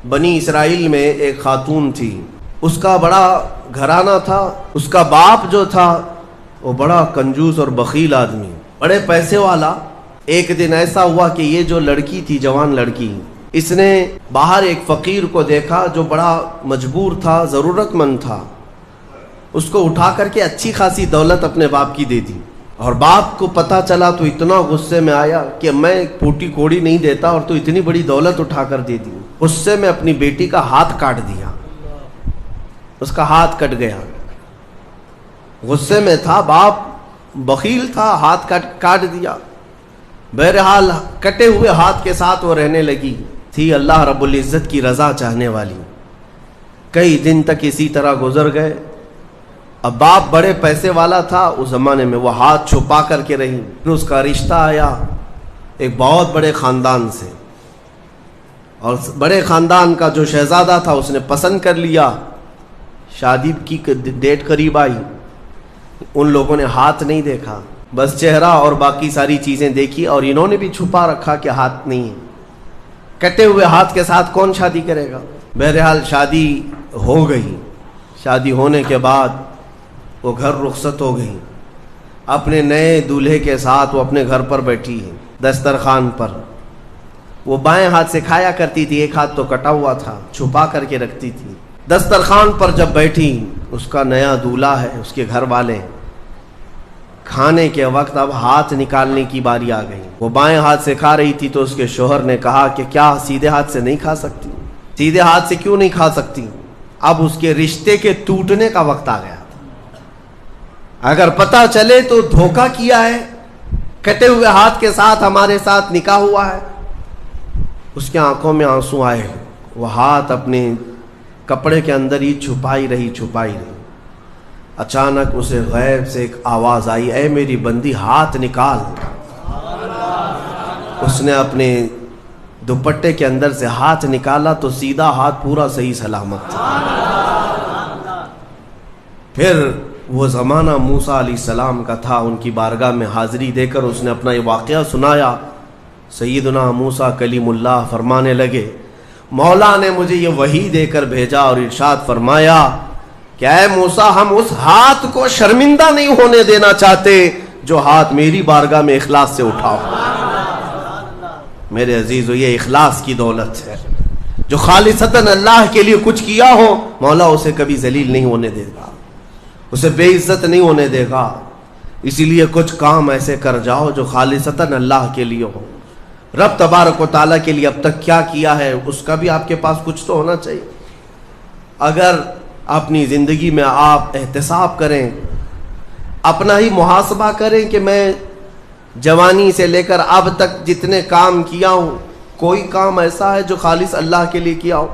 بنی اسرائیل میں ایک خاتون تھی، اس کا بڑا گھرانہ تھا، اس کا باپ جو تھا وہ بڑا کنجوس اور بخیل آدمی، بڑے پیسے والا۔ ایک دن ایسا ہوا کہ یہ جو لڑکی تھی، جوان لڑکی، اس نے باہر ایک فقیر کو دیکھا جو بڑا مجبور تھا، ضرورت مند تھا، اس کو اٹھا کر کے اچھی خاصی دولت اپنے باپ کی دے دی، اور باپ کو پتہ چلا تو اتنا غصے میں آیا کہ میں ایک پھوٹی کوڑی نہیں دیتا اور تو اتنی بڑی دولت اٹھا کر دے دی۔ غصے میں اپنی بیٹی کا ہاتھ کاٹ دیا، اس کا ہاتھ کٹ گیا۔ غصے میں تھا، باپ بخیل تھا، ہاتھ کاٹ دیا۔ بہرحال کٹے ہوئے ہاتھ کے ساتھ وہ رہنے لگی، تھی اللہ رب العزت کی رضا چاہنے والی۔ کئی دن تک اسی طرح گزر گئے۔ اب باپ بڑے پیسے والا تھا اس زمانے میں، وہ ہاتھ چھپا کر کے رہی۔ پھر اس کا رشتہ آیا ایک بہت بڑے خاندان سے، اور بڑے خاندان کا جو شہزادہ تھا اس نے پسند کر لیا۔ شادی کی ڈیٹ قریب آئی، ان لوگوں نے ہاتھ نہیں دیکھا، بس چہرہ اور باقی ساری چیزیں دیکھی، اور انہوں نے بھی چھپا رکھا کہ ہاتھ نہیں ہے۔ کٹے ہوئے ہاتھ کے ساتھ کون شادی کرے گا؟ بہرحال شادی ہو گئی۔ شادی ہونے کے بعد وہ گھر رخصت ہو گئی، اپنے نئے دولہے کے ساتھ وہ اپنے گھر پر بیٹھی ہے دسترخوان پر۔ وہ بائیں ہاتھ سے کھایا کرتی تھی، ایک ہاتھ تو کٹا ہوا تھا، چھپا کر کے رکھتی تھی۔ دسترخوان پر جب بیٹھی، اس کا نیا دولہا ہے، اس کے گھر والے، کھانے کے وقت اب ہاتھ نکالنے کی باری آ گئی۔ وہ بائیں ہاتھ سے کھا رہی تھی تو اس کے شوہر نے کہا کہ کیا سیدھے ہاتھ سے نہیں کھا سکتی؟ سیدھے ہاتھ سے کیوں نہیں کھا سکتی؟ اب اس کے رشتے کے ٹوٹنے کا وقت آ گیا تھا۔ اگر پتہ چلے تو دھوکہ کیا ہے، کٹے ہوئے ہاتھ کے ساتھ ہمارے ساتھ نکاح ہوا ہے۔ اس کے آنکھوں میں آنسو آئے، وہ ہاتھ اپنے کپڑے کے اندر ہی چھپائی رہی۔ اچانک اسے غیب سے ایک آواز آئی، اے میری بندی ہاتھ نکال۔ اس نے اپنے دوپٹے کے اندر سے ہاتھ نکالا تو سیدھا ہاتھ پورا صحیح سلامت تھا۔ پھر وہ زمانہ موسیٰ علیہ السلام کا تھا، ان کی بارگاہ میں حاضری دے کر اس نے اپنا یہ واقعہ سنایا۔ سیدنا موسیٰ کلیم اللہ فرمانے لگے، مولا نے مجھے یہ وحی دے کر بھیجا اور ارشاد فرمایا کہ اے موسیٰ، ہم اس ہاتھ کو شرمندہ نہیں ہونے دینا چاہتے جو ہاتھ میری بارگاہ میں اخلاص سے اٹھاؤ۔ میرے عزیزو، یہ اخلاص کی دولت ہے۔ جو خالصتاً اللہ کے لیے کچھ کیا ہو، مولا اسے کبھی ذلیل نہیں ہونے دے گا، اسے بے عزت نہیں ہونے دے گا۔ اسی لیے کچھ کام ایسے کر جاؤ جو خالصتاً اللہ کے لیے ہو۔ رب تبارک و تعالیٰ کے لیے اب تک کیا کیا ہے، اس کا بھی آپ کے پاس کچھ تو ہونا چاہیے۔ اگر اپنی زندگی میں آپ احتساب کریں، اپنا ہی محاسبہ کریں کہ میں جوانی سے لے کر اب تک جتنے کام کیا ہوں، کوئی کام ایسا ہے جو خالص اللہ کے لیے کیا ہو؟